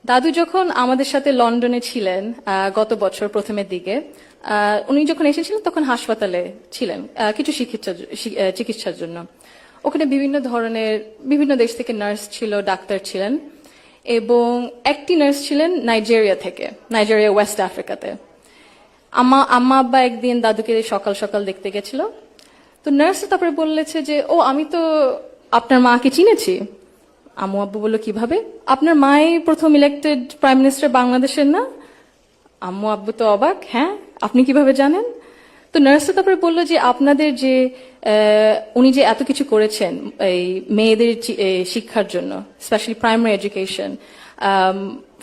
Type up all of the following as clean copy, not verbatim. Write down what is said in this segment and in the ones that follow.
দাদু যখন আমাদের সাথে লন্ডনে ছিলেন গত বছর প্রথমের দিকে, উনি যখন এসেছিলেন তখন হাসপাতালে ছিলেন কিছু চিকিৎসার জন্য। ওখানে বিভিন্ন ধরনের বিভিন্ন দেশ থেকে নার্স ছিল, ডাক্তার ছিলেন, এবং একটি নার্স ছিলেন নাইজেরিয়া থেকে, নাইজেরিয়া ওয়েস্ট আফ্রিকাতে। আম্মা আব্বা একদিন দাদুকে সকাল সকাল দেখতে গেছিল। তো নার্স তারপরে বললেছে যে, ও আমি তো আপনার মাকে চিনেছি। আম্মু আব্বু বললো, কিভাবে? আপনার মাই প্রথম ইলেক্টেড প্রাইম মিনিস্টার বাংলাদেশের না? আম্মু আব্বু তো অবাক, হ্যাঁ আপনি কিভাবে জানেন? তো নার্স তারপরে বললো যে, আপনাদের যে উনি যে এত কিছু করেছেন এই মেয়েদের শিক্ষার জন্য, specially primary education,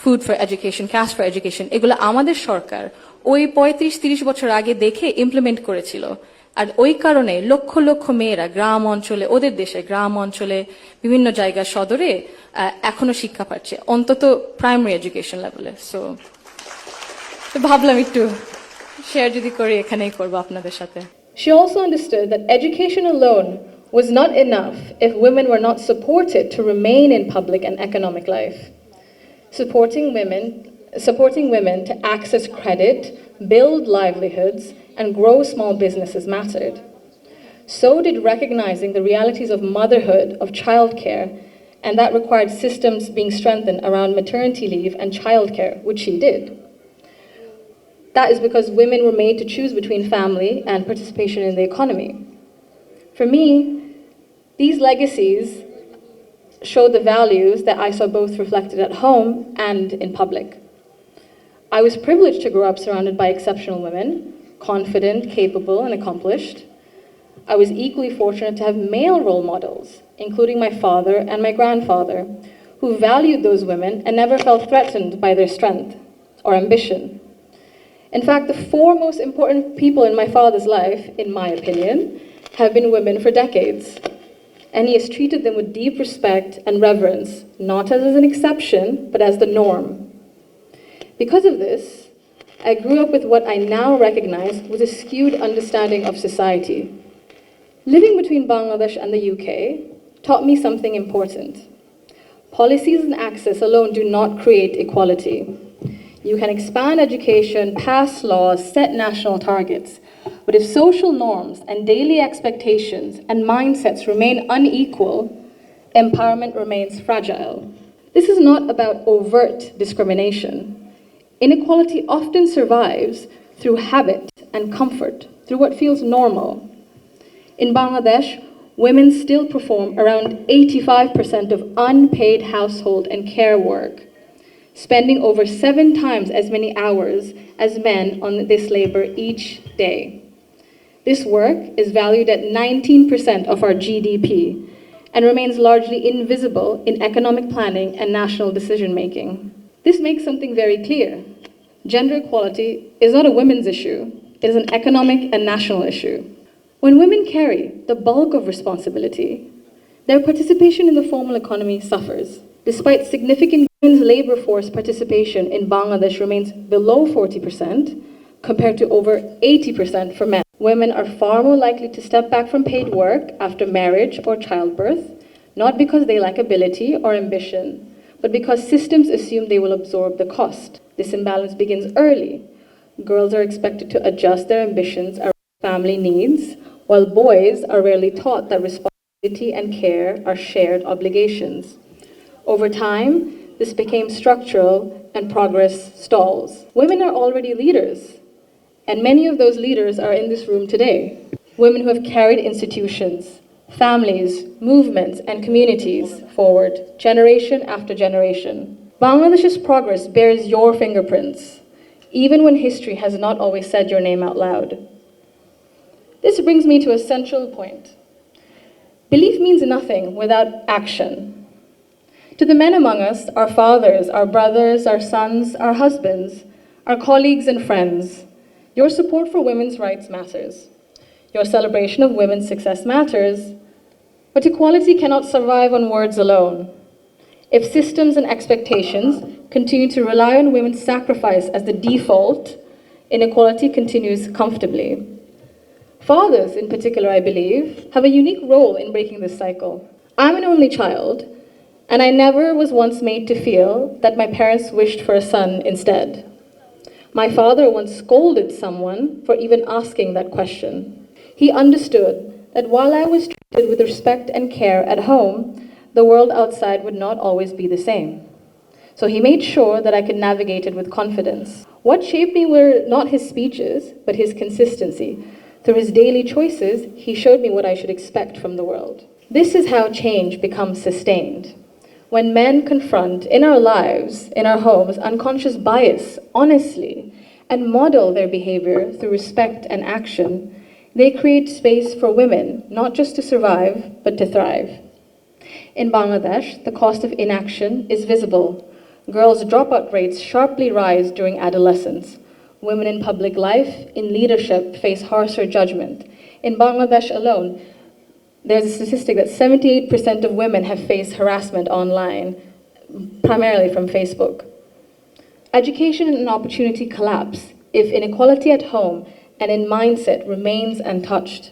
food for education, cast for education, এগুলো আমাদের সরকার ওই 35-30 বছর আগে দেখে ইমপ্লিমেন্ট করেছিল। আর ওই কারণে লক্ষ লক্ষ মেয়েরা গ্রাম অঞ্চলে, ওদের দেশে গ্রাম অঞ্চলে বিভিন্ন জায়গা সদরে এখনো শিক্ষা পাচ্ছে, অন্তত প্রাইমারি এডুকেশন লেভেলে। সো ভাবলাম একটু শেয়ার যদি করি, এখানেই করবো আপনাদের সাথে। She also understood that education alone was not enough if women were not supported to remain in public and economic life. Supporting women to access credit, build livelihoods, and grow small businesses mattered. So did recognizing the realities of motherhood, of childcare, and that required systems being strengthened around maternity leave and childcare, which she did. That is because women were made to choose between family and participation in the economy. For me, these legacies show the values that I saw both reflected at home and in public. I was privileged to grow up surrounded by exceptional women, confident, capable, and accomplished. I was equally fortunate to have male role models, including my father and my grandfather, who valued those women and never felt threatened by their strength or ambition. In fact, the four most important people in my father's life, in my opinion, have been women for decades. And he has treated them with deep respect and reverence, not as an exception, but as the norm. Because of this, I grew up with what I now recognize was a skewed understanding of society. Living between Bangladesh and the UK taught me something important. Policies and access alone do not create equality. You can expand education, pass laws, set national targets, but if social norms and daily expectations and mindsets remain unequal, empowerment remains fragile. This is not about overt discrimination. Inequality often survives through habit and comfort, through what feels normal. In Bangladesh, women still perform around 85% of unpaid household and care work, spending over 7 times as many hours as men on this labor each day. This work is valued at 19% of our GDP and remains largely invisible in economic planning and national decision-making. This makes something very clear. Gender equality is not a women's issue, it is an economic and national issue. When women carry the bulk of responsibility, their participation in the formal economy suffers. Despite significant women's labor force participation in Bangladesh remains below 40%, compared to over 80% for men. Women are far more likely to step back from paid work after marriage or childbirth, not because they lack ability or ambition, but because systems assume they will absorb the cost. This imbalance begins early. Girls are expected to adjust their ambitions around family needs, while boys are rarely taught that responsibility and care are shared obligations. Over time, this became structural and progress stalls. Women are already leaders, and many of those leaders are in this room today. Women who have carried institutions, families, movements, and communities forward, generation after generation. Bangladesh's progress bears your fingerprints, even when history has not always said your name out loud. This brings me to a central point. Belief means nothing without action. To the men among us, our fathers, our brothers, our sons, our husbands, our colleagues and friends, your support for women's rights matters. Your celebration of women's success matters, but equality cannot survive on words alone. If systems and expectations continue to rely on women's sacrifice as the default, inequality continues comfortably. Fathers, in particular, I believe, have a unique role in breaking this cycle. I'm an only child, And I never was once made to feel that my parents wished for a son instead. My father once scolded someone for even asking that question. He understood that while I was treated with respect and care at home, the world outside would not always be the same. So he made sure that I could navigate it with confidence. What shaped me were not his speeches, but his consistency. Through his daily choices, he showed me what I should expect from the world. This is how change becomes sustained. When men confront in our lives, in our homes, unconscious bias honestly and model their behavior through respect and action, they create space for women, not just to survive, but to thrive. In Bangladesh, the cost of inaction is visible. Girls' dropout rates sharply rise during adolescence. Women in public life, in leadership, face harsher judgment. In Bangladesh alone, there's a statistic that 78% of women have faced harassment online, primarily from Facebook. Education and opportunity collapse if inequality at home and in mindset remains untouched.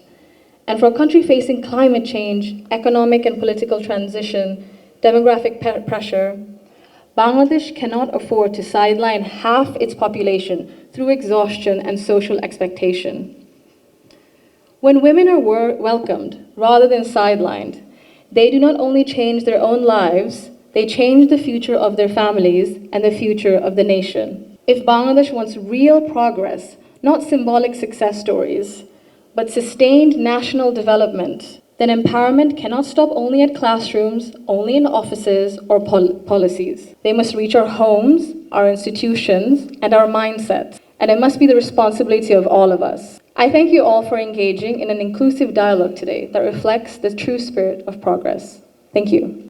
And for a country facing climate change, economic and political transition, demographic pressure, Bangladesh cannot afford to sideline half its population through exhaustion and social expectation. When women are welcomed rather than sidelined, they do not only change their own lives, they change the future of their families and the future of the nation. If Bangladesh wants real progress, not symbolic success stories, but sustained national development, then empowerment cannot stop only at classrooms, only in offices or policies. They must reach our homes, our institutions, and our mindsets, and it must be the responsibility of all of us. I thank you all for engaging in an inclusive dialogue today that reflects the true spirit of progress. Thank you.